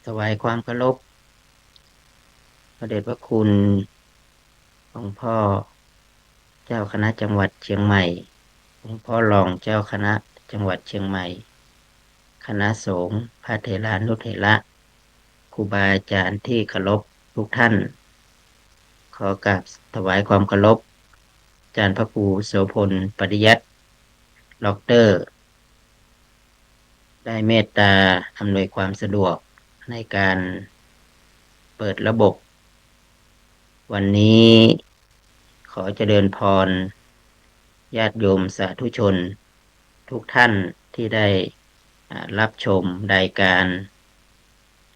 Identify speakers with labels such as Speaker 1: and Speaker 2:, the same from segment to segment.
Speaker 1: ถวายความเคารพพระเดชพระคุณหลวงพ่อเจ้าคณะจังหวัดเชียงใหม่หลวงพ่อรองเจ้าคณะจังหวัดเชียงใหม่คณะสงฆ์พระเถรานุเถระครูบาอาจารย์ที่เคารพทุกท่านขอกราบถวายความเคารพอาจารย์พระครูโสพลปริยัติด็อกเตอร์ได้เมตตาอำนวยความสะดวกในการเปิดระบบวันนี้ขอเจริญพรญาติโยมสาธุชนทุกท่านที่ได้รับชมรายการ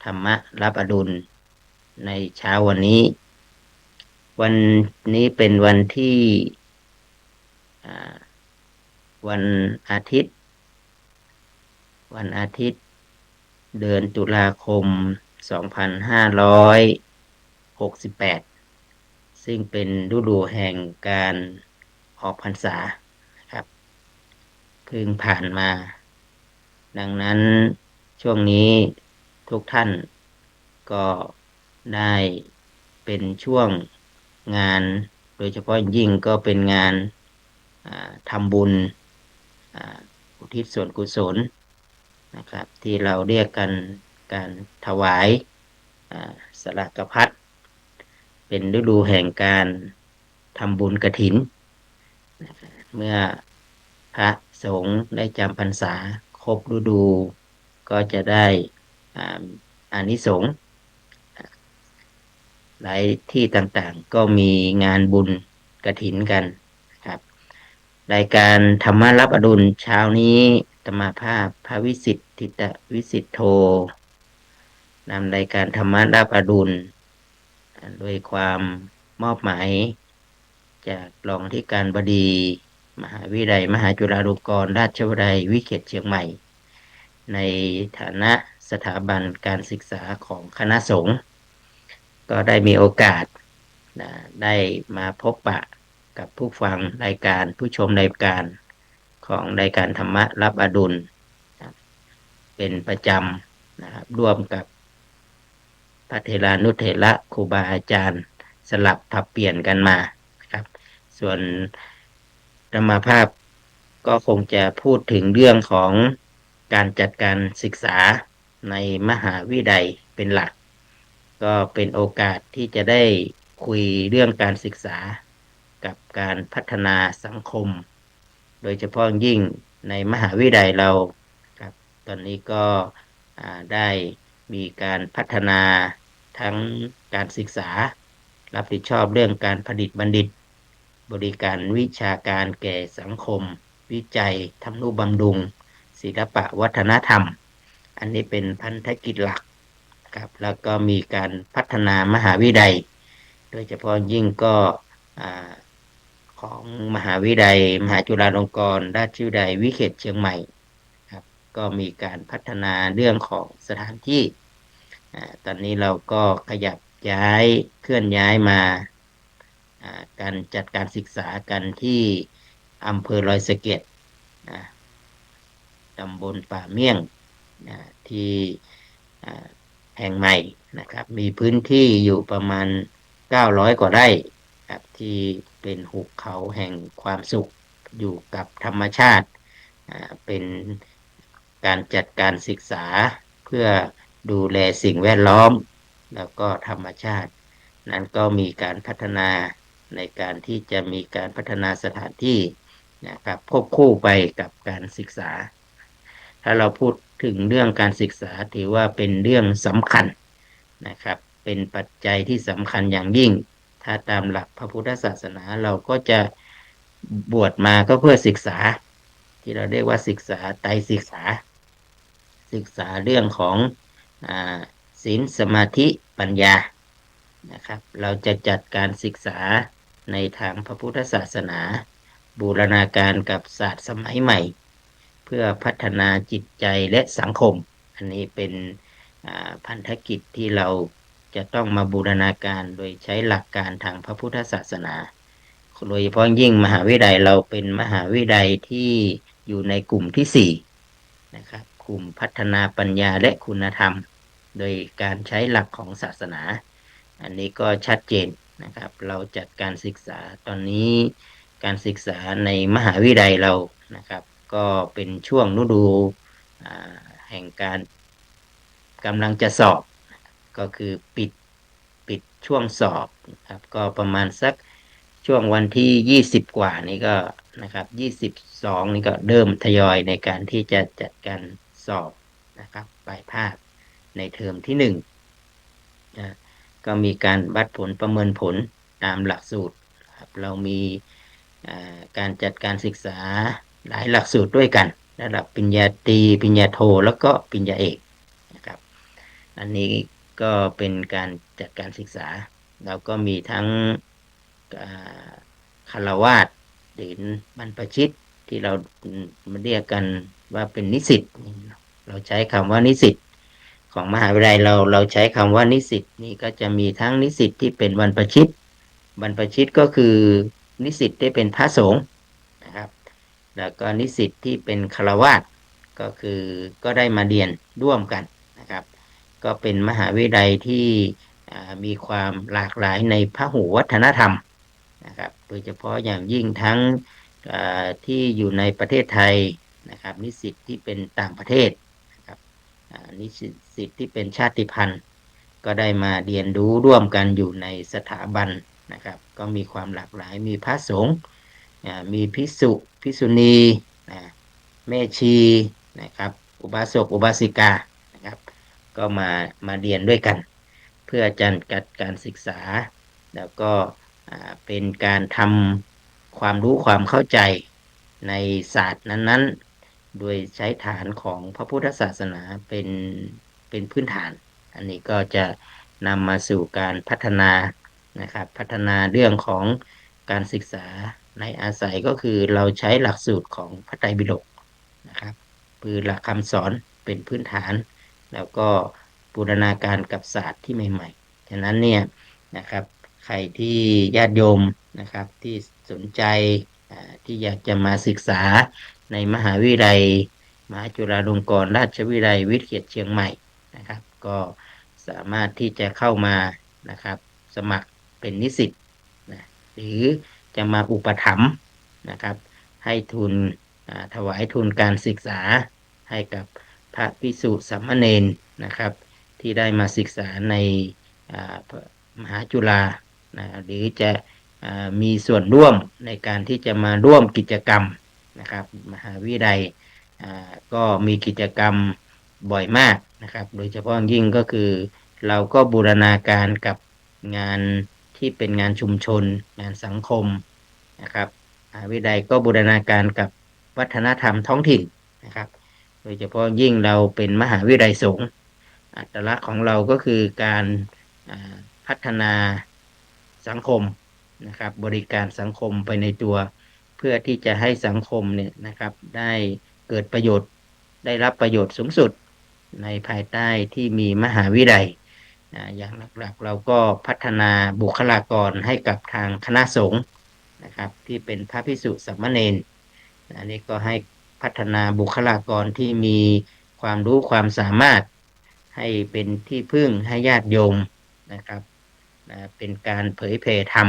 Speaker 1: ธรรมะรับอดุลในเช้าวันนี้วันนี้เป็นวันที่อ่าวันอาทิตย์วันอาทิตย์เดือนตุลาคม2568ซึ่งเป็นฤดูแห่งการออกพรรษาครับเพิ่งผ่านมาดังนั้นช่วงนี้ทุกท่านก็ได้เป็นช่วงงานโดยเฉพาะยิ่งก็เป็นงานทำบุญอ่าอุทิศส่วนกุศลนะครับที่เราเรียกกันการถวายอ่าสลากพัดเป็นฤดูแห่งการทำบุญกฐินนะครับเมื่อพระสงฆ์ได้จำพรรษาครบฤดูก็จะได้อ่าอานิสงส์หลายที่ต่างๆก็มีงานบุญกฐินกันครับรายการธรรมรับอดุลเช้านี้อาตมาภาพพระวิสิทธิตวิสิทธโธนำรายการธรรมรับอดุลโดยความมอบหมายจากรองอธิการบดีมหาวิทยาลัยมหาจุฬาลงกรณราชวิทยาลัยวิเขตเชียงใหม่ในฐานะสถาบันการศึกษาของคณะสงฆ์ก็ได้มีโอกาสได้มาพบปะกับผู้ฟังรายการผู้ชมรายการของรายการธรรมะรับอดุลเป็นประจำนะครับร่วมกับพระเถรานุเถระครูบาอาจารย์สลับผับเปลี่ยนกันมาครับส่วนธรรมภาพก็คงจะพูดถึงเรื่องของการจัดการศึกษาในมหาวิทยาลัยเป็นหลักก็เป็นโอกาสที่จะได้คุยเรื่องการศึกษากับการพัฒนาสังคมโดยเฉพาะยิ่งในมหาวิทยาลัยเราครับตอนนี้ก็ได้มีการพัฒนาทั้งการศึกษารับผิดชอบเรื่องการผลิตบัณฑิตบริการวิชาการแก่สังคมวิจัยทำนุบำรุงศิลปะวัฒนธรรมอันนี้เป็นพันธกิจหลักครับแล้วก็มีการพัฒนามหาวิทยาลัยโดยเฉพาะยิ่งก็ของมหาวิทยาลัยมหาจุฬาลงกรณราชวิทยาลัยวิเขตเชียงใหม่ครับก็มีการพัฒนาเรื่องของสถานที่ตอนนี้เราก็ขยับย้ายเคลื่อนย้ายมาการจัดการศึกษากันที่อำเภอลอยสะเก็ดตำบลป่าเมี่ยงที่แห่งใหม่นะครับมีพื้นที่อยู่ประมาณ900กว่าไร่ครับที่เป็นหุบเขาแห่งความสุขอยู่กับธรรมชาติเป็นการจัดการศึกษาเพื่อดูแลสิ่งแวดล้อมแล้วก็ธรรมชาตินั้นก็มีการพัฒนาในการที่จะมีการพัฒนาสถานที่นะครับควบคู่ไปกับการศึกษาถ้าเราพูดถึงเรื่องการศึกษาถือว่าเป็นเรื่องสำคัญนะครับเป็นปัจจัยที่สำคัญอย่างยิ่งถ้าตามหลักพระพุทธศาสนาเราก็จะบวชมาก็เพื่อศึกษาที่เราเรียกว่าศึกษาไตรศึกษาศึกษาเรื่องของศีลสมาธิปัญญานะครับเราจะจัดการศึกษาในทางพระพุทธศาสนาบูรณาการกับศาสตร์สมัยใหม่เพื่อพัฒนาจิตใจและสังคมอันนี้เป็นพันธกิจที่เราจะต้องมาบูรณาการโดยใช้หลักการทางพระพุทธศาสนาโดยเฉพาะยิ่งมหาวิทยาลัยเราเป็นมหาวิทยาลัยที่อยู่ในกลุ่มที่4นะครับกลุ่มพัฒนาปัญญาและคุณธรรม โดยการใช้หลักของศาสนา อันนี้ก็ชัดเจนนะครับเราจัดการศึกษาตอนนี้การศึกษาในมหาวิทยาลัยเรานะครับก็เป็นช่วงฤดูอ่าแห่งการกำลังจะสอบก็คือปิดช่วงสอบครับก็ประมาณสักช่วงวันที่20กว่านี้ก็นะครับ22นี่ก็เริ่มทยอยในการที่จะจัดการสอบนะครับปลายภาคในเทอมที่1นะก็มีการวัดผลประเมินผลตามหลักสูตรครับเรามีการจัดการศึกษาหลายหลักสูตรด้วยกันระดับปริญญาตรีปริญญาโทแล้วก็ปริญญาเอกนะครับอันนี้ก็เป็นการจัดการศึกษาเราก็มีทั้งอ่าฆราวาสถ์หรือบรรพชิตที่เราเรียกกันว่าเป็นนิสิตเราใช้คำว่านิสิตของมหาวิทยาลัยเราใช้คำว่านิสิตนี่ก็จะมีทั้งนิสิตที่เป็นบรรพชิตบรรพชิตก็คือนิสิตที่เป็นพระสงฆ์นะครับแล้วก็นิสิตที่เป็นฆราวาสถ์ก็คือก็ได้มาเรียนร่วมกันนะครับก็เป็นมหาวิทยาลัยที่มีความหลากหลายในพหุวัฒนธรรมนะครับโดยเฉพาะอย่างยิ่งทั้งที่อยู่ในประเทศไทยนะครับนิสิตที่เป็นต่างประเทศนะครับนิสิตที่เป็นชาติพันธุ์ก็ได้มาเรียนรู้ร่วมกันอยู่ในสถาบันนะครับก็มีความหลากหลายมีพระสงฆ์มีภิกษุภิกษุณีนะแม่ชีนะครับอุบาสกอุบาสิกานะครับก็มาเรียนด้วยกันเพื่อจัดการศึกษาแล้วก็เป็นการทำความรู้ความเข้าใจในศาสตร์นั้นๆโดยใช้ฐานของพระพุทธศาสนาเป็นพื้นฐาน อันนี้ก็จะนำมาสู่การพัฒนานะครับพัฒนาเรื่องของการศึกษาในอาศัยก็คือเราใช้หลักสูตรของพระไตรปิฎกนะครับคือหลักคำสอนเป็นพื้นฐาน แล้วก็บูรณาการกับศาสตร์ที่ใหม่ๆฉะนั้นเนี่ยนะครับใครที่ญาติโยมนะครับที่สนใจที่อยากจะมาศึกษาในมหาวิทยาลัยมหาจุฬาลงกรณราชวิทยาลัยวิทยาเขตเชียงใหม่นะครับก็สามารถที่จะเข้ามานะครับสมัครเป็นนิสิตนะหรือจะมาอุปถัมภ์นะครับให้ทุนถวายทุนการศึกษาให้กับพระภิกษุสามเณรนะครับที่ได้มาศึกษาในมหาจุฬาหรือจะมีส่วนร่วมในการที่จะมาร่วมกิจกรรมนะครับมหาวิทยาลัยก็มีกิจกรรมบ่อยมากนะครับโดยเฉพาะยิ่งก็คือเราก็บูรณาการกับงานที่เป็นงานชุมชนงานสังคมนะครับมหาวิทยาลัยก็บูรณาการกับวัฒนธรรมท้องถิ่นนะครับโดยเฉพาะยิ่งเราเป็นมหาวิทยาลัยสงฆ์อัตลักษณ์ของเราก็คือการพัฒนาสังคมนะครับบริการสังคมไปในตัวเพื่อที่จะให้สังคมเนี่ยนะครับได้เกิดประโยชน์ได้รับประโยชน์สูงสุดในภายใต้ที่มีมหาวิทยาลัยอย่างหลักๆเราก็พัฒนาบุคลากรให้กับทางคณะสงฆ์นะครับที่เป็นพระภิกษุสามเณรอันนี้ก็ให้พัฒนาบุคลากรที่มีความรู้ความสามารถให้เป็นที่พึ่งให้ญาติโยมนะครับเป็นการเผยแผ่ธรรม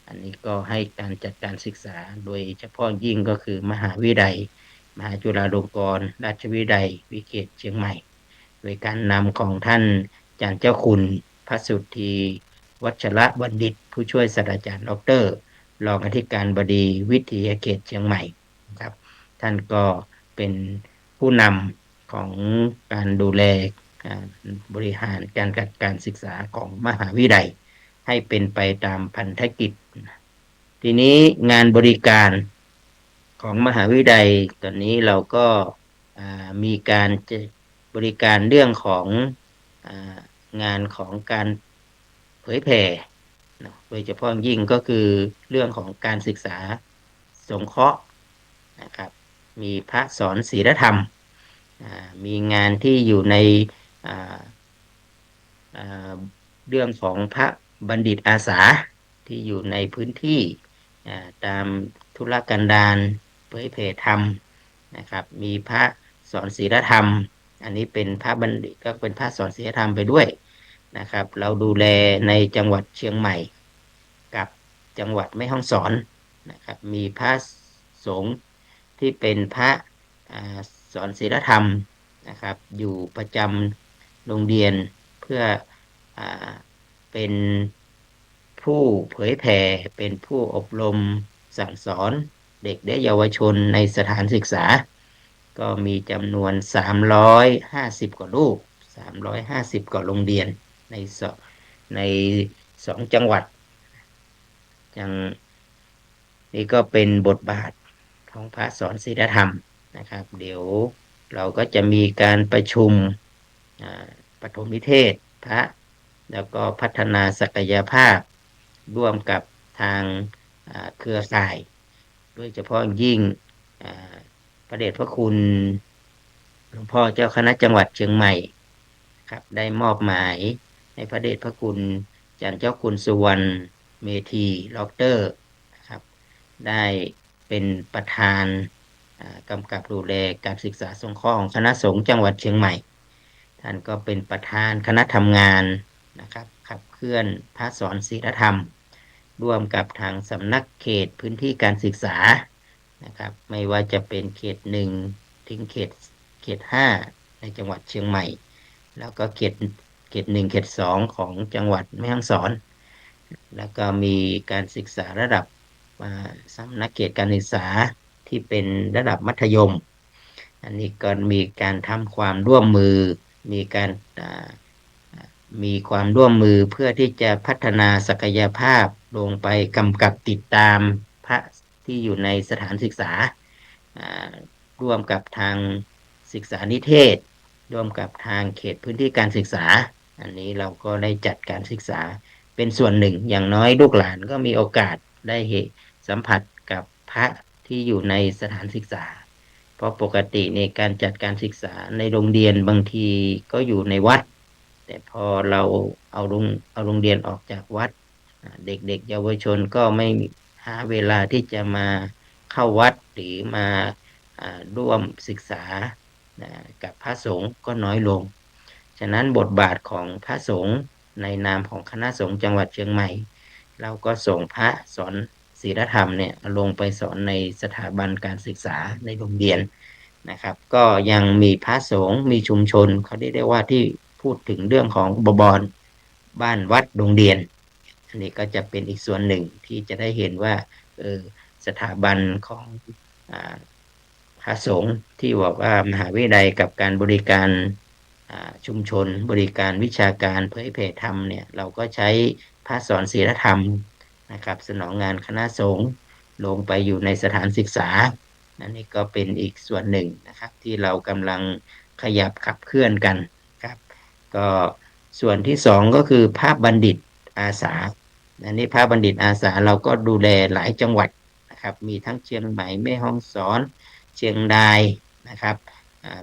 Speaker 1: อันนี้ก็ให้การจัดการศึกษาโดยเฉพาะยิ่งก็คือมหาวิทยาลัยมหาจุฬาลงกรณราชวิทยาลัยวิเขตเชียงใหม่โดยการนำของท่านอาจารย์เจ้าคุณพระสุทธีวัชระบัณฑิตผู้ช่วยศาสตราจารย์ดรรองอธิการบดีวิทยาเขตเชียงใหม่ครับท่านก็เป็นผู้นำของการดูแลบริหารการจัดการศึกษาของมหาวิทยาลัยให้เป็นไปตามพันธกิจทีนี้งานบริการของมหาวิทยาลัยตอนนี้เราก็มีการบริการเรื่องของงานของการเผยแผ่โดยเฉพาะยิ่งก็คือเรื่องของการศึกษาสงเคราะห์นะครับมีพระสอนศีลธรรมมีงานที่อยู่ในเรื่องของพระบัณฑิตอาสาที่อยู่ในพื้นที่ตามธุรกันดารเผยแผ่ธรรมนะครับมีพระสอนศีลธรรม อันนี้เป็นพระบัณฑิตก็เป็นพระสอนศีลธรรมไปด้วยนะครับเราดูแลในจังหวัดเชียงใหม่กับจังหวัดแม่ฮ่องสอนนะครับมีพระสงฆ์ที่เป็นพระอ่าสอนศีลธรรมนะครับอยู่ประจำโรงเรียนเพื่ออ่าเป็นผู้เผยแผ่เป็นผู้อบรมสั่งสอนเด็กและเยาวชนในสถานศึกษาก็มีจำนวน350กว่ารูป350กว่าโรงเรียนในสใน2 จังหวัดอย่างนี้ก็เป็นบทบาทของพระสอนศีลธรรมนะครับเดี๋ยวเราก็จะมีการประชุมอ่าปฐมนิเทศพระแล้วก็พัฒนาศักยภาพร่วมกับทางเครือข่ายโดยเฉพาะยิ่งอ่าพระเดชพระคุณหลวงพ่อเจ้าคณะจังหวัดเชียงใหม่ครับได้มอบหมายให้พระเดชพระคุณจันเจ้าคุณสุวรรณเมธีด็อกเตอร์นะครับได้เป็นประธานกำกับดูแลการศึกษาสงเคราะห์ของคณะสงฆ์จังหวัดเชียงใหม่ท่านก็เป็นประธานคณะทำงานนะครับขับเคลื่อนพระสอนศีลธรรมร่วมกับทางสำนักเขตพื้นที่การศึกษานะครับไม่ว่าจะเป็นเขต 1ถึงเขต 5ในจังหวัดเชียงใหม่แล้วก็เขต 1เขต 2ของจังหวัดแม่ฮ่องสอนแล้วก็มีการศึกษาระดับสำนักเขตการศึกษาที่เป็นระดับมัธยมอันนี้ก็มีการทำความร่วมมือมีการมีความร่วมมือเพื่อที่จะพัฒนาศักยภาพลงไปกำกับติดตามพระที่อยู่ในสถานศึกษาร่วมกับทางศึกษานิเทศร่วมกับทางเขตพื้นที่การศึกษาอันนี้เราก็ได้จัดการศึกษาเป็นส่วนหนึ่งอย่างน้อยลูกหลานก็มีโอกาสได้สัมผัสกับพระที่อยู่ในสถานศึกษาเพราะปกติในการจัดการศึกษาในโรงเรียนบางทีก็อยู่ในวัดแต่พอเราเอาโรงเรียนออกจากวัดเด็กๆเยาวชนก็ไม่หาเวลาที่จะมาเข้าวัดหรือมาร่วมศึกษากับพระสงฆ์ก็น้อยลงฉะนั้นบทบาทของพระสงฆ์ในนามของคณะสงฆ์จังหวัดเชียงใหม่เราก็ส่งพระสอนศีลธรรมเนี่ยลงไปสอนในสถาบันการศึกษาในโรงเรียนนะครับก็ยังมีพระสงฆ์มีชุมชนเขาได้ว่าที่พูดถึงเรื่องของบบรบ้านวัดโรงเรียนอันนี้ก็จะเป็นอีกส่วนหนึ่งที่จะได้เห็นว่าสถาบันของพระสงฆ์ที่บอกว่ามหาวิทยาลัยกับการบริการชุมชนบริการวิชาการเผยแผ่ธรรมเนี่ยเราก็ใช้พระสอนศีลธรรมนะครับสนองงานคณะสงฆ์ลงไปอยู่ในสถานศึกษาอันนี้ก็เป็นอีกส่วนหนึ่งนะครับที่เรากำลังขยับขับเคลื่อนกันครับก็ส่วนที่สองก็คือพระบัณฑิตอาสาอันนี้พระบัณฑิตอาสาเราก็ดูแลหลายจังหวัดนะครับมีทั้งเชียงใหม่แม่ฮ่องสอนเชียงรายนะครับ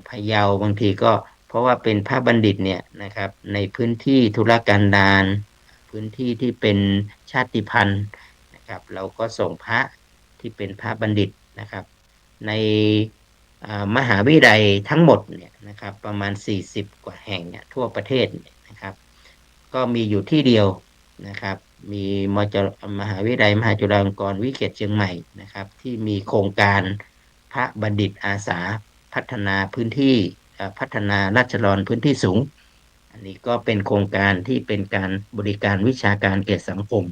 Speaker 1: พะเยาบางทีก็เพราะว่าเป็นพระบัณฑิตเนี่ยนะครับในพื้นที่ธุรกันดารพื้นที่ที่เป็นชาติพันธุ์นะครับเราก็ส่งพระที่เป็นพระบัณฑิตนะครับในมหาวิทยาลัยทั้งหมดเนี่ยนะครับประมาณ40กว่าแห่งเนี่ยทั่วประเทศนะครับก็มีอยู่ที่เดียวนะครับมีมหาวิทยาลัยมหาจุฬาลงกรณ์วิเขตเชียงใหม่นะครับที่มีโครงการพระบัณฑิตอาสาพัฒนาพื้นที่พัฒนาราษฎรพื้นที่สูงอันนี้ก็เป็นโครงการที่เป็นการบริการวิชาการแก่สังคม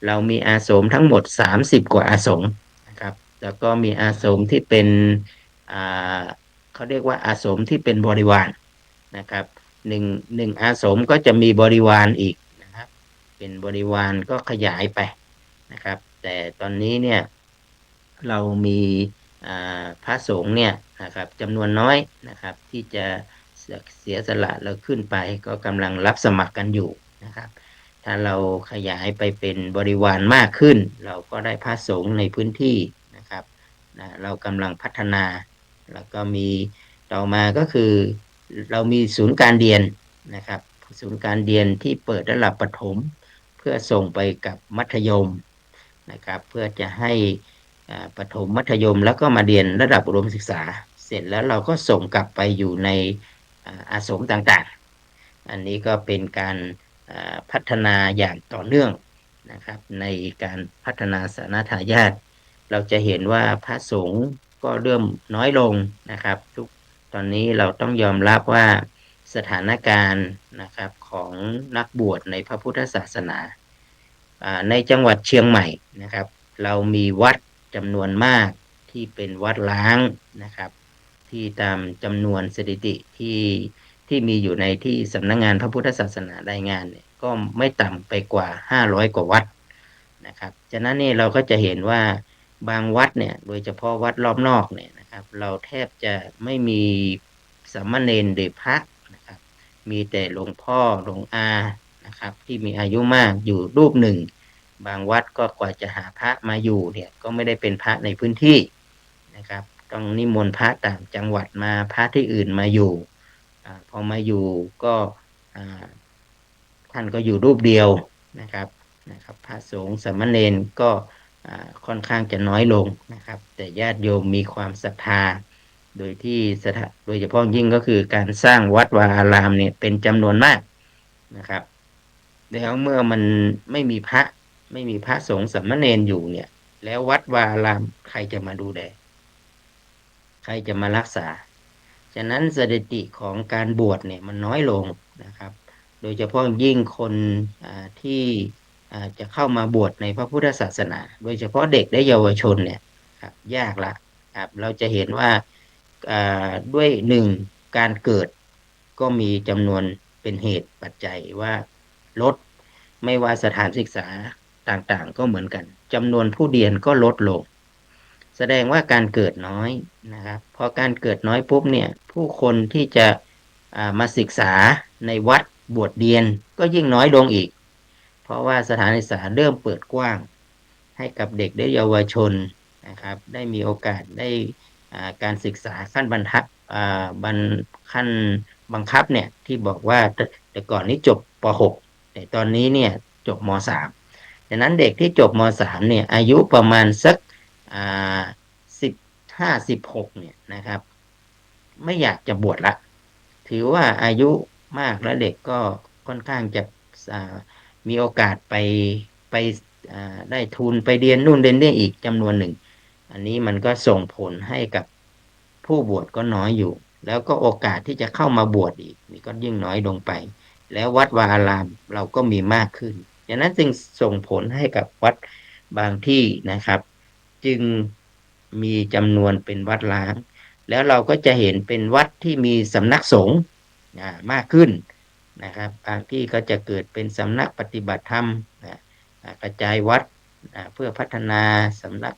Speaker 1: เรามีอาสมทั้งหมด30กว่าอาสมนะครับแล้วก็มีอาสมที่เป็นเขาเรียกว่าอาสมที่เป็นบริวารนะครับหนึ่งอาสมก็จะมีบริวารอีกนะครับเป็นบริวารก็ขยายไปนะครับแต่ตอนนี้เนี่ยเรามีพระสงฆ์เนี่ยนะครับจำนวนน้อยนะครับที่จะเสียสละเราขึ้นไปก็กำลังรับสมัครกันอยู่นะครับถ้าเราขยายไปเป็นบริวารมากขึ้นเราก็ได้พระสงฆ์ในพื้นที่นะครับเรากำลังพัฒนาแล้วก็มีต่อมาก็คือเรามีศูนย์การเรียนนะครับศูนย์การเรียนที่เปิดระดับประถมเพื่อส่งไปกับมัธยมนะครับเพื่อจะให้ประถมมัธยมแล้วก็มาเรียนระดับอุดมศึกษาเสร็จแล้วเราก็ส่งกลับไปอยู่ใน อาสมต่างๆอันนี้ก็เป็นการพัฒนาอย่างต่อเนื่องนะครับในการพัฒนาสานาทายาทเราจะเห็นว่าพระสงฆ์ก็เริ่มน้อยลงนะครับตอนนี้เราต้องยอมรับว่าสถานการณ์นะครับของนักบวชในพระพุทธศาสนาในจังหวัดเชียงใหม่นะครับเรามีวัดจำนวนมากที่เป็นวัดล้างนะครับที่ตามจำนวนสถิติที่มีอยู่ในที่สำนักงานพระพุทธศาสนารายงานเนี่ยก็ไม่ต่ำไปกว่า500กว่าวัดนะครับฉะนั้นนี่เราก็จะเห็นว่าบางวัดเนี่ยโดยเฉพาะวัดรอบนอกเนี่ยนะครับเราแทบจะไม่มีสามเณรหรือพระนะครับมีแต่หลวงพ่อหลวงอานะครับที่มีอายุมากอยู่รูปหนึ่งบางวัดก็กว่าจะหาพระมาอยู่เนี่ยก็ไม่ได้เป็นพระในพื้นที่นะครับต้องนิมนต์พระต่างจังหวัดมาพระที่อื่นมาอยู่พอมาอยู่ก็ท่านก็อยู่รูปเดียวนะครับพระสงฆ์สามเณรก็ค่อนข้างจะน้อยลงนะครับแต่ญาติโยมมีความศรัทธาโดยที่โดยเฉพาะยิ่งก็คือการสร้างวัดวาอารามเนี่ยเป็นจำนวนมากนะครับแล้วเมื่อมันไม่มีพระไม่มีพระสงฆ์สามเณรอยู่เนี่ยแล้ววัดวาอารามใครจะมาดูแลใครจะมารักษาฉะนั้นสถิติของการบวชเนี่ยมันน้อยลงนะครับโดยเฉพาะยิ่งคนที่จะเข้ามาบวชในพระพุทธศาสนาโดยเฉพาะเด็กและเยาวชนเนี่ยครับยากละครับเราจะเห็นว่าด้วยหนึ่งการเกิดก็มีจำนวนเป็นเหตุปัจจัยว่าลดไม่ว่าสถานศึกษาต่างๆก็เหมือนกันจำนวนผู้เรียนก็ลดลงแสดงว่าการเกิดน้อยนะครับพอการเกิดน้อยปุ๊บเนี่ยผู้คนที่จะมาศึกษาในวัดบวชเรียนก็ยิ่งน้อยลงอีกเพราะว่าสถานศึกษาเริ่มเปิดกว้างให้กับเด็กและเยาวชนนะครับได้มีโอกาสได้การศึกษาขั้นบรรทัดขั้นบังคับเนี่ยที่บอกว่าแต่ก่อนนี้จบป .6 แต่ตอนนี้เนี่ยจบม .3 ดังนั้นเด็กที่จบม .3 เนี่ยอายุประมาณสัก15-16เนี่ยนะครับไม่อยากจะบวชละถือว่าอายุมากแล้วเด็กก็ค่อนข้างจะมีโอกาสไปได้ทุนไปเรียนนู่นเรียนนี่อีกจำนวนหนึ่งอันนี้มันก็ส่งผลให้กับผู้บวชก็น้อยอยู่แล้วก็โอกาสที่จะเข้ามาบวชอีกนี่ก็ยิ่งน้อยลงไปแล้ววัดวาอารามเราก็มีมากขึ้นดังนั้นจึงส่งผลให้กับวัดบางที่นะครับจึงมีจำนวนเป็นวัดล้างแล้วเราก็จะเห็นเป็นวัดที่มีสำนักสงฆ์มากขึ้นนะครับบางที่ก็จะเกิดเป็นสำนักปฏิบัติธรรมกระจายวัดเพื่อพัฒนาสำนัก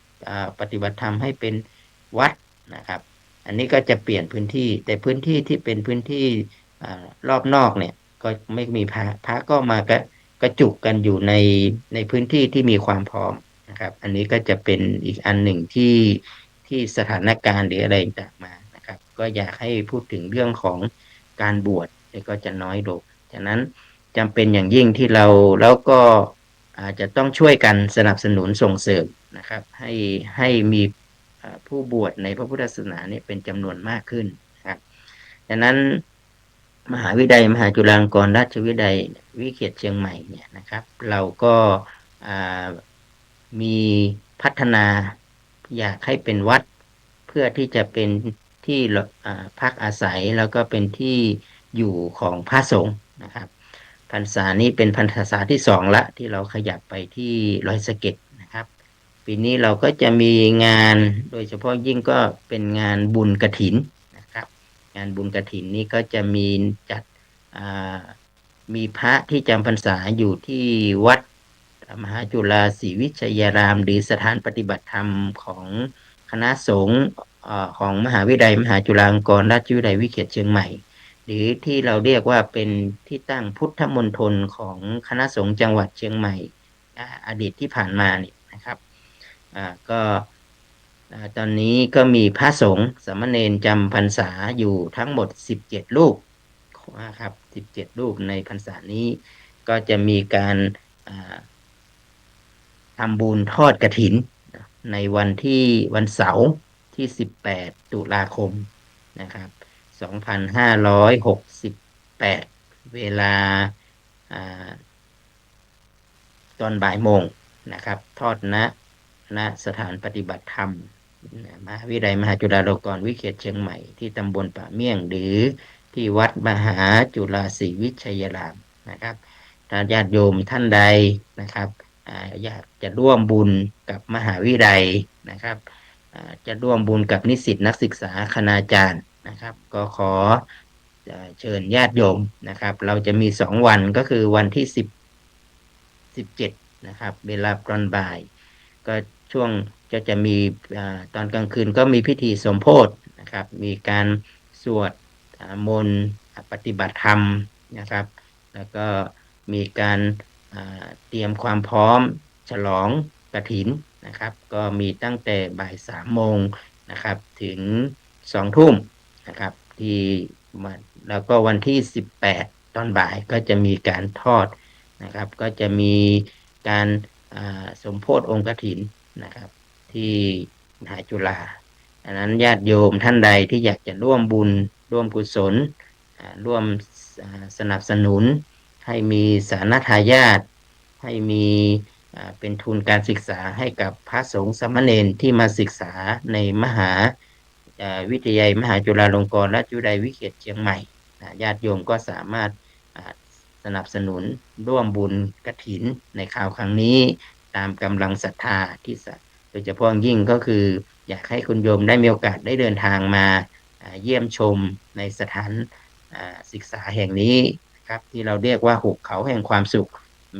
Speaker 1: ปฏิบัติธรรมให้เป็นวัดนะครับอันนี้ก็จะเปลี่ยนพื้นที่แต่พื้นที่ที่เป็นพื้นที่รอบนอกเนี่ยก็ไม่มีพระก็มากระจุกกันอยู่ในพื้นที่ที่มีความพร้อมนะครับอันนี้ก็จะเป็นอีกอันหนึ่งที่สถานการณ์หรืออะไรต่างมานะครับก็อยากให้พูดถึงเรื่องของการบวชก็จะน้อยลงฉะนั้นจำเป็นอย่างยิ่งที่เราแล้วก็อาจจะต้องช่วยกันสนับสนุนส่งเสริมนะครับให้มีผู้บวชในพระพุทธศาสนาเนี่ยเป็นจำนวนมากขึ้นครับดังนั้นมหาวิทยาลัยมหาจุฬาลงกรณราชวิทยาลัยวิเขตเชียงใหม่เนี่ยนะครับเราก็มีพัฒนาอยากให้เป็นวัดเพื่อที่จะเป็นที่พักอาศัยแล้วก็เป็นที่อยู่ของพระสงฆ์นะครับพรรษานี้เป็นพรรษาที่2ละที่เราขยับไปที่ดอยสะเก็ดนะครับปีนี้เราก็จะมีงานโดยเฉพาะยิ่งก็เป็นงานบุญกฐินนะครับงานบุญกฐินนี้ก็จะมีจัดมีพระที่จำพรรษาอยู่ที่วัดมหาจุฬาศรีวิชัยารามหรือสถานปฏิบัติธรรมของคณะสงฆ์ของมหาวิทยาลัยมหาจุฬาลงกรณราชวิทยาลัยวิเขตเชียงใหม่หรือที่เราเรียกว่าเป็นที่ตั้งพุทธมณฑลของคณะสงฆ์จังหวัดเชียงใหม่อดีตที่ผ่านมานี่นะครับก็ตอนนี้ก็มีพระสงฆ์สามเณรจำพรรษาอยู่ทั้งหมด17รูปนะครับ17รูปในพรรษานี้ก็จะมีการทำบุญทอดกฐินในวันเสาร์ที่18ตุลาคมนะครับ 2568เวลาอ่า ตอนบ่ายโมงนะครับทอดณสถานปฏิบัติธรรมมหาวิทยาลัยมหาจุฬาลงกรณ์วิเขตเชียงใหม่ที่ตำบลป่าเมี่ยงหรือที่วัดมหาจุฬาศรีวิชัยรามนะครับถ้าญาติโยมท่านใดนะครับอยากจะร่วมบุญกับมหาวิทยาลัยนะครับจะร่วมบุญกับนิสิตนักศึกษาคณาจารย์นะครับก็ขอเชิญญาติโยมนะครับเราจะมี2 วันก็คือวันที่17นะครับเวลาตอนบ่ายก็ช่วงจะมีตอนกลางคืนก็มีพิธีสมโภชนะครับมีการสวดมนต์ปฏิบัติธรรมนะครับแล้วก็มีการเตรียมความพร้อมฉลองกฐินนะครับก็มีตั้งแต่บ่าย3 โมงนะครับถึง2 ทุ่มนะครับที่มาแล้วก็วันที่18ตอนบ่ายก็จะมีการทอดนะครับก็จะมีการสมโภชองค์กฐินนะครับที่มหาจุฬาดังนั้นญาติโยมท่านใดที่อยากจะร่วมบุญร่วมกุศลร่วมสนับสนุนให้มีสาณทายาทให้มีเป็นทุนการศึกษาให้กับพระสงฆ์สามเณรที่มาศึกษาในมหาวิทยาลัยมหาจุฬาลงกรณราชวิทยาลัยวิเขตเชียงใหม่ญาติโยมก็สามารถสนับสนุนร่วมบุญกฐินในคราวครั้งนี้ตามกำลังศรัทธาที่โดยเฉพาะยิ่งก็คืออยากให้คุณโยมได้มีโอกาสได้เดินทางมาเยี่ยมชมในสถานศึกษาแห่งนี้ครับที่เราเรียกว่าหุบเขาแห่งความสุข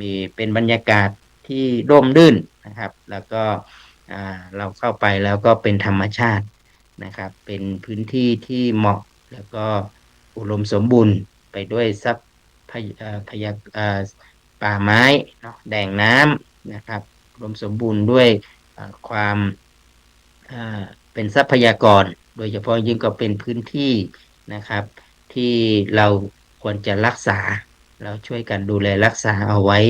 Speaker 1: มีเป็นบรรยากาศที่ร่มรื่นนะครับแล้วก็เราเข้าไปแล้วก็เป็นธรรมชาตินะครับเป็นพื้นที่ที่เหมาะแล้วก็อุดมสมบูรณ์ไปด้วยพยาป่าไม้เนาะแดงน้ำนะครับอุดมสมบูรณ์ด้วยความเป็นทรัพยากรโดยเฉพาะยิ่งก็เป็นพื้นที่นะครับที่เราควรจะรักษาเราช่วยกันดูแลรักษาเอาไว้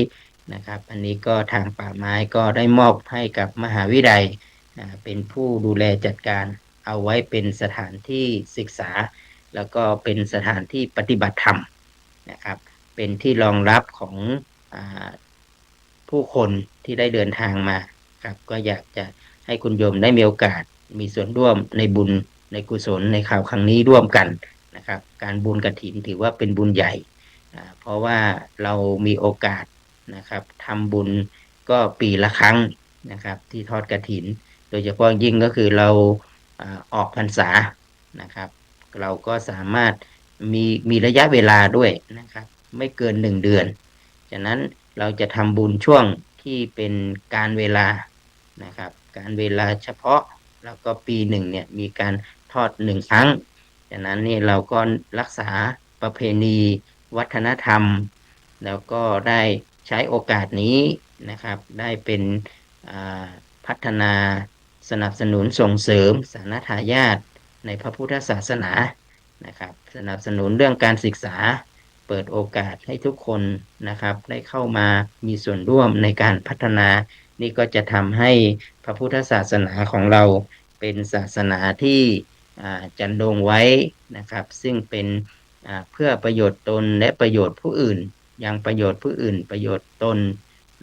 Speaker 1: นะครับอันนี้ก็ทางป่าไม้ก็ได้มอบให้กับมหาวิทยาลัยเป็นผู้ดูแลจัดการเอาไว้เป็นสถานที่ศึกษาแล้วก็เป็นสถานที่ปฏิบัติธรรมนะครับเป็นที่รองรับของผู้คนที่ได้เดินทางมาครับก็อยากจะให้คุณโยมได้มีโอกาสมีส่วนร่วมในบุญในกุศลในข่าวครั้งนี้ร่วมกันนะครับการบุญกฐินถือว่าเป็นบุญใหญ่เพราะว่าเรามีโอกาสนะครับทำบุญก็ปีละครั้งนะครับที่ทอดกฐินโดยเฉพาะยิ่งก็คือเราออกพรรษานะครับเราก็สามารถมีระยะเวลาด้วยนะครับไม่เกิน1 เดือนฉะนั้นเราจะทำบุญช่วงที่เป็นการเวลานะครับการเวลาเฉพาะแล้วก็ปีหนึ่งเนี่ยมีการทอด1 ครั้งฉะนั้นนี่เราก็รักษาประเพณีวัฒนธรรมแล้วก็ได้ใช้โอกาสนี้นะครับได้เป็นพัฒนาสนับสนุนส่งเสริมสาณทายาทในพระพุทธศาสนานะครับสนับสนุนเรื่องการศึกษาเปิดโอกาสให้ทุกคนนะครับได้เข้ามามีส่วนร่วมในการพัฒนานี่ก็จะทำให้พระพุทธศาสนาของเราเป็นศาสนาที่จันดงไว้นะครับซึ่งเป็นเพื่อประโยชน์ตนและประโยชน์ผู้อื่นยังประโยชน์ผู้อื่นประโยชน์ตน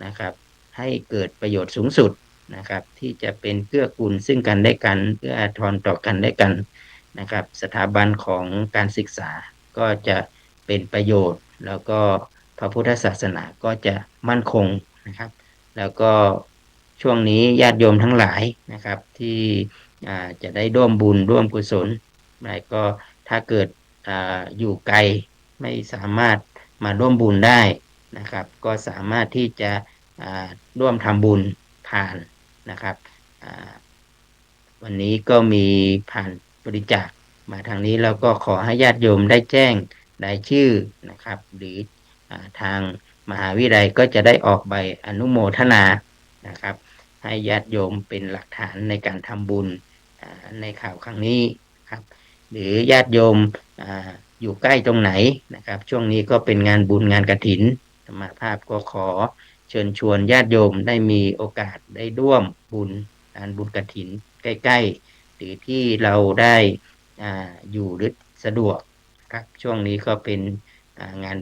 Speaker 1: นะครับให้เกิดประโยชน์สูงสุดนะครับที่จะเป็นเกื้อกูลซึ่งกันและกันเอื้ออาทรต่อกันและกันนะครับสถาบันของการศึกษาก็จะเป็นประโยชน์แล้วก็พระพุทธศาสนาก็จะมั่นคงนะครับแล้วก็ช่วงนี้ญาติโยมทั้งหลายนะครับที่จะได้ร่วมบุญร่วมกุศลแล้วก็ถ้าเกิดอยู่ไกลไม่สามารถมาร่วมบุญได้นะครับก็สามารถที่จะร่วมทำบุญผ่านนะครับวันนี้ก็มีผ่านบริจาคมาทางนี้แล้วก็ขอให้ญาติโยมได้แจ้งรายชื่อนะครับหรือทางมหาวิทยาลัยก็จะได้ออกใบอนุโมทนานะครับให้ญาติโยมเป็นหลักฐานในการทำบุญในข่าวครั้งนี้ครับหรือญาติโยมอยู่ใกล้ตรงไหนนะครับช่วงนี้ก็เป็นงานบุญงานกฐินธรรมภาพก็ขอเชิญชวนญาติโยมได้มีโอกาสได้ร่วมบุญงานบุญกฐินใกล้ๆหรือที่เราได้อยู่หรือ สะดวกครับช่วงนี้ก็เป็นงาน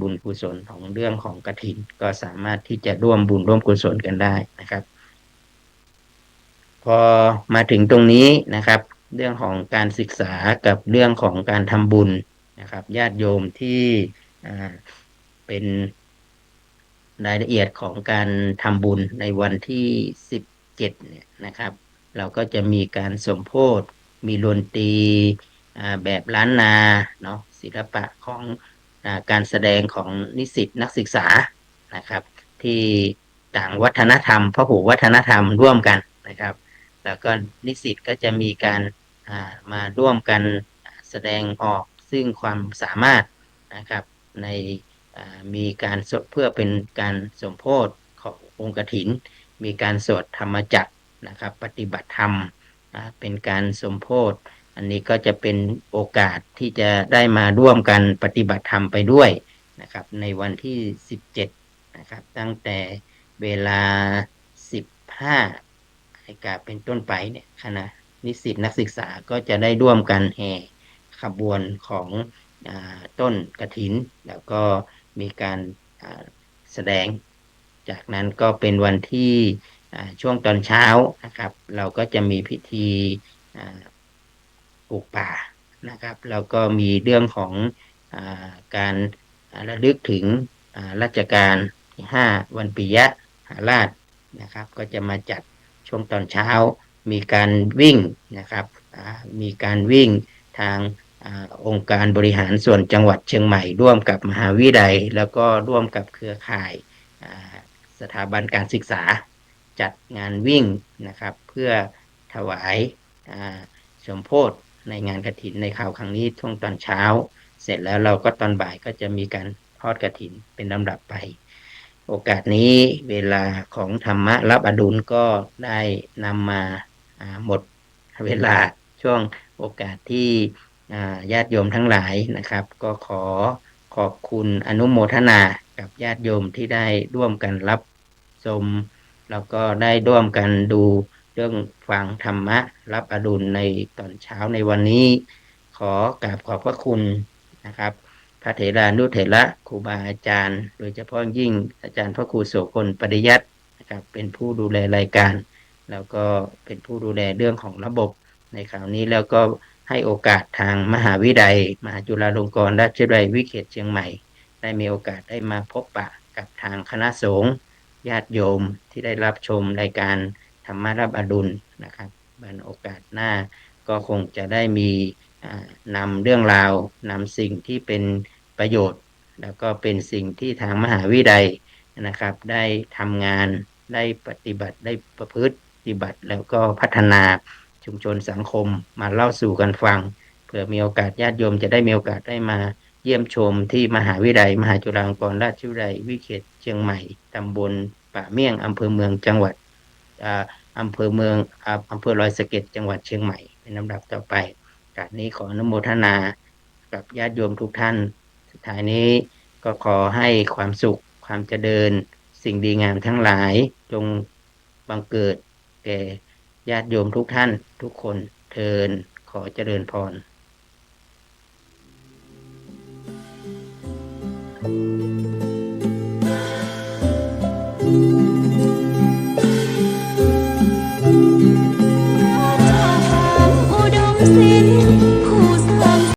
Speaker 1: บุญกุศลของเรื่องของกฐินก็สามารถที่จะร่วมบุญร่วมกุศลกันได้นะครับพอมาถึงตรงนี้นะครับเรื่องของการศึกษากับเรื่องของการทำบุญนะครับญาติโยมที่อ่าเป็นรายละเอียดของการทำบุญในวันที่17เนี่ยนะครับเราก็จะมีการสมโภชมีดนตรีแบบล้านนาเนาะศิลปะของการแสดงของนิสิตนักศึกษานะครับที่ต่างวัฒนธรรมพหุวัฒนธรรมร่วมกันนะครับแล้วก็นิสิตก็จะมีการมาร่วมกันแสดงออกซึ่งความสามารถนะครับในมีการสวดเพื่อเป็นการสมโภชขององค์กฐินมีการสวดธรรมจักรนะครับปฏิบัติธรรมเป็นการสมโภชอันนี้ก็จะเป็นโอกาสที่จะได้มาร่วมกันปฏิบัติธรรมไปด้วยนะครับในวันที่17นะครับตั้งแต่เวลา15นาฬิกาเป็นต้นไปเนี่ยคณะนิสิตนักศึกษาก็จะได้ร่วมกันแห่ขบวนของต้นกฐินแล้วก็มีการแสดงจากนั้นก็เป็นวันที่ช่วงตอนเช้านะครับเราก็จะมีพิธีปลูกป่านะครับแล้วก็มีเรื่องของการระลึกถึงรัชกาลที่5วันปิยะมหาราชนะครับก็จะมาจัดช่วงตอนเช้ามีการวิ่งนะครับมีการวิ่งทางองค์การบริหารส่วนจังหวัดเชียงใหม่ร่วมกับมหาวิทยาลัยแล้วก็ร่วมกับเครือข่ายสถาบันการศึกษาจัดงานวิ่งนะครับเพื่อถวายสมโภชในงานกฐินในข่าวครั้งนี้ช่วงตอนเช้าเสร็จแล้วเราก็ตอนบ่ายก็จะมีการทอดกฐินเป็นลำดับไปโอกาสนี้เวลาของธรรมะรับอดุลก็ได้นำมาหมดเวลาช่วงโอกาสที่ญาติโยมทั้งหลายนะครับก็ขอขอบคุณอนุโมทนากับญาติโยมที่ได้ร่วมกันรับชมแล้วก็ได้ร่วมกันดูเรื่องฟังธรรมะรับอดุลในตอนเช้าในวันนี้ขอกราบขอบพระคุณนะครับพระเถรานุเถระครูบาอาจารย์โดยเฉพาะยิ่งอาจารย์พระครูโสพลปริยัตินะครับเป็นผู้ดูแลรายการแล้วก็เป็นผู้ดูแลเรื่องของระบบในคราวนี้แล้วก็ให้โอกาสทางมหาวิทยาลัยมหาจุฬาลงกรณราชวิทยาลัยวิเขตเชียงใหม่ได้มีโอกาสได้มาพบปะกับทางคณะสงฆ์ญาติโยมที่ได้รับชมรายการธรรมรับอดุลนะครับในโอกาสหน้าก็คงจะได้มีนำเรื่องราวนำสิ่งที่เป็นประโยชน์แล้วก็เป็นสิ่งที่ทางมหาวิทยาลัยนะครับได้ทำงานได้ปฏิบัติได้ประพฤติปฏิบัติแล้วก็พัฒนาชุมชนสังคมมาเล่าสู่กันฟังเผื่อมีโอกาสญาติโยมจะได้มีโอกาสได้มาเยี่ยมชมที่มหาวิทยาลัยมหาจุฬาลงกรณราชวิทยาลัยวิเขตเชียงใหม่ตำบลป่าเมี่ยงอำเภอเมืองจังหวัดอำเภอเมืองอำเภอลอยสะเก็ดจังหวัดเชียงใหม่เป็นลำดับต่อไปการนี้ขออนุโมทนากับญาติโยมทุกท่านสุดท้ายนี้ก็ขอให้ความสุขความเจริญสิ่งดีงามทั้งหลายจงบังเกิดแก่ญาติโยมทุกท่านทุกคนเทินขอเจริญพร